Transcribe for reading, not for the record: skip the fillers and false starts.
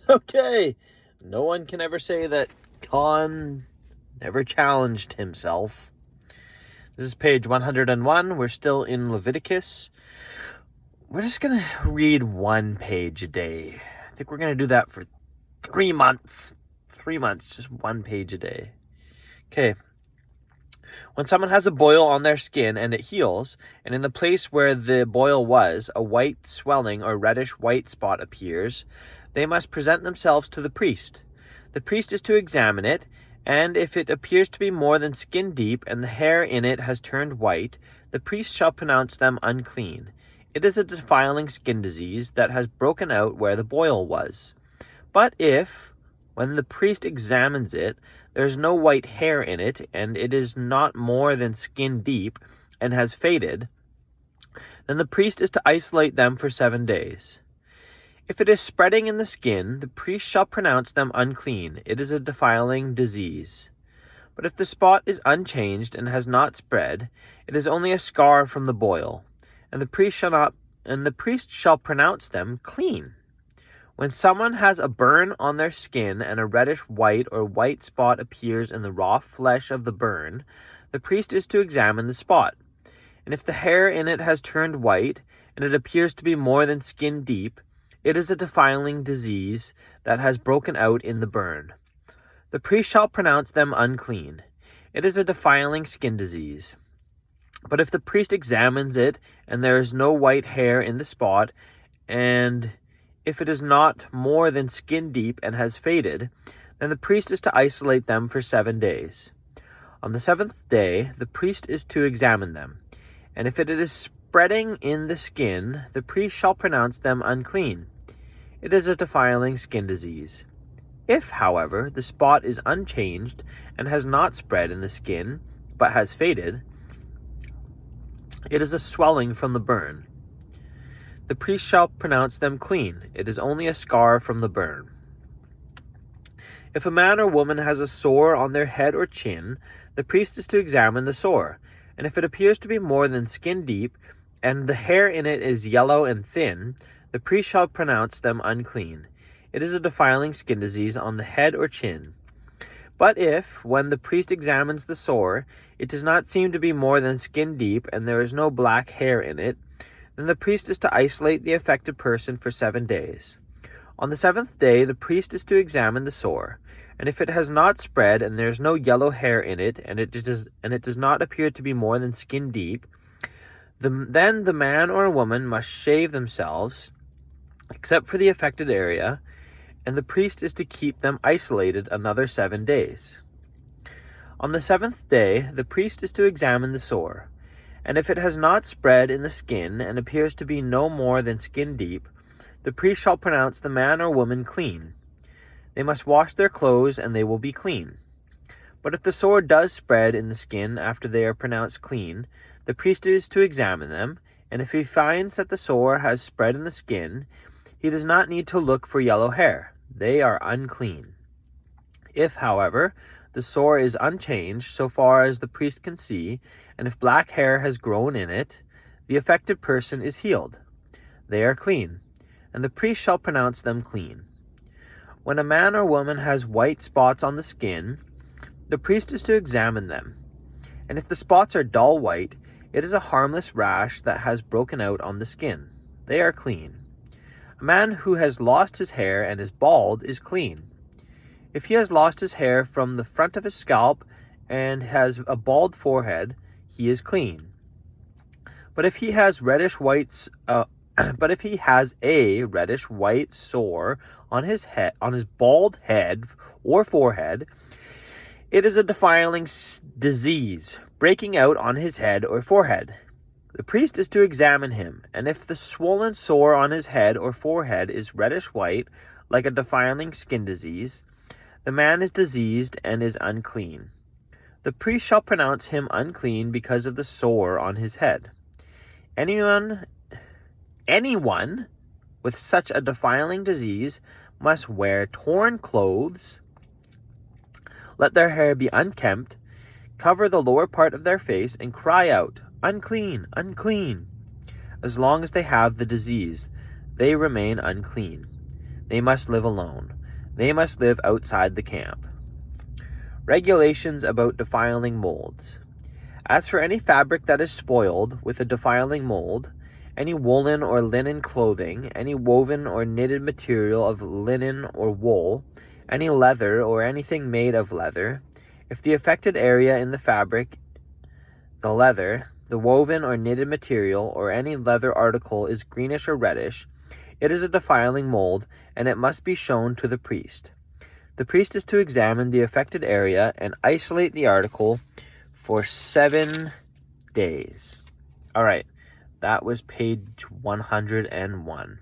Okay, no one can ever say that Khan never challenged himself. This is page 101. We're still in Leviticus. We're just going to read one page a day. I think we're going to do that for 3 months. 3 months, just one page a day. Okay. When someone has a boil on their skin and it heals, and in the place where the boil was, a white swelling or reddish white spot appears, they must present themselves to the priest. The priest is to examine it, and if it appears to be more than skin deep and the hair in it has turned white, the priest shall pronounce them unclean. It is a defiling skin disease that has broken out where the boil was. But if, when the priest examines it, there is no white hair in it, and it is not more than skin deep and has faded, then the priest is to isolate them for 7 days. If it is spreading in the skin, the priest shall pronounce them unclean. It is a defiling disease. But if the spot is unchanged and has not spread, it is only a scar from the boil, and the priest shall pronounce them clean. When someone has a burn on their skin and a reddish white or white spot appears in the raw flesh of the burn, the priest is to examine the spot. And if the hair in it has turned white, and it appears to be more than skin deep, it is a defiling disease that has broken out in the burn. The priest shall pronounce them unclean. It is a defiling skin disease. But if the priest examines it, and there is no white hair in the spot, and if it is not more than skin deep and has faded, then the priest is to isolate them for 7 days. On the 7th day, the priest is to examine them, and if it is spreading in the skin, the priest shall pronounce them unclean. It is a defiling skin disease. If, however, the spot is unchanged and has not spread in the skin, but has faded, it is a swelling from the burn. The priest shall pronounce them clean. It is only a scar from the burn. If a man or woman has a sore on their head or chin, the priest is to examine the sore, and if it appears to be more than skin deep, and the hair in it is yellow and thin, the priest shall pronounce them unclean. It is a defiling skin disease on the head or chin. But if, when the priest examines the sore, it does not seem to be more than skin deep, and there is no black hair in it, then the priest is to isolate the affected person for 7 days. On the 7th day, the priest is to examine the sore, and if it has not spread and there is no yellow hair in it, and it does not appear to be more than skin deep, then the man or woman must shave themselves, except for the affected area, and the priest is to keep them isolated another 7 days. On the 7th day, the priest is to examine the sore, and if it has not spread in the skin and appears to be no more than skin deep, the priest shall pronounce the man or woman clean. They must wash their clothes, and they will be clean. But if the sore does spread in the skin after they are pronounced clean, the priest is to examine them, and if he finds that the sore has spread in the skin, he does not need to look for yellow hair. They are unclean. If, however, the sore is unchanged so far as the priest can see, and if black hair has grown in it, the affected person is healed. They are clean, and the priest shall pronounce them clean. When a man or woman has white spots on the skin, the priest is to examine them, and if the spots are dull white, it is a harmless rash that has broken out on the skin. They are clean. A man who has lost his hair and is bald is clean. If he has lost his hair from the front of his scalp and has a bald forehead, he is clean. But if he has a reddish white sore on his bald head or forehead, it is a defiling disease breaking out on his head or forehead. The priest is to examine him, and if the swollen sore on his head or forehead is reddish white, like a defiling skin disease, the man is diseased and is unclean. The priest shall pronounce him unclean because of the sore on his head. Anyone with such a defiling disease must wear torn clothes, let their hair be unkempt, cover the lower part of their face, and cry out, "Unclean, unclean." As long as they have the disease, they remain unclean. They must live alone. They must live outside the camp. Regulations about defiling molds. As for any fabric that is spoiled with a defiling mold, any woolen or linen clothing, any woven or knitted material of linen or wool, any leather or anything made of leather, if the affected area in the fabric, the leather, the woven or knitted material, or any leather article is greenish or reddish, it is a defiling mold, and it must be shown to the priest. The priest is to examine the affected area and isolate the article for 7 days. All right, that was page 101.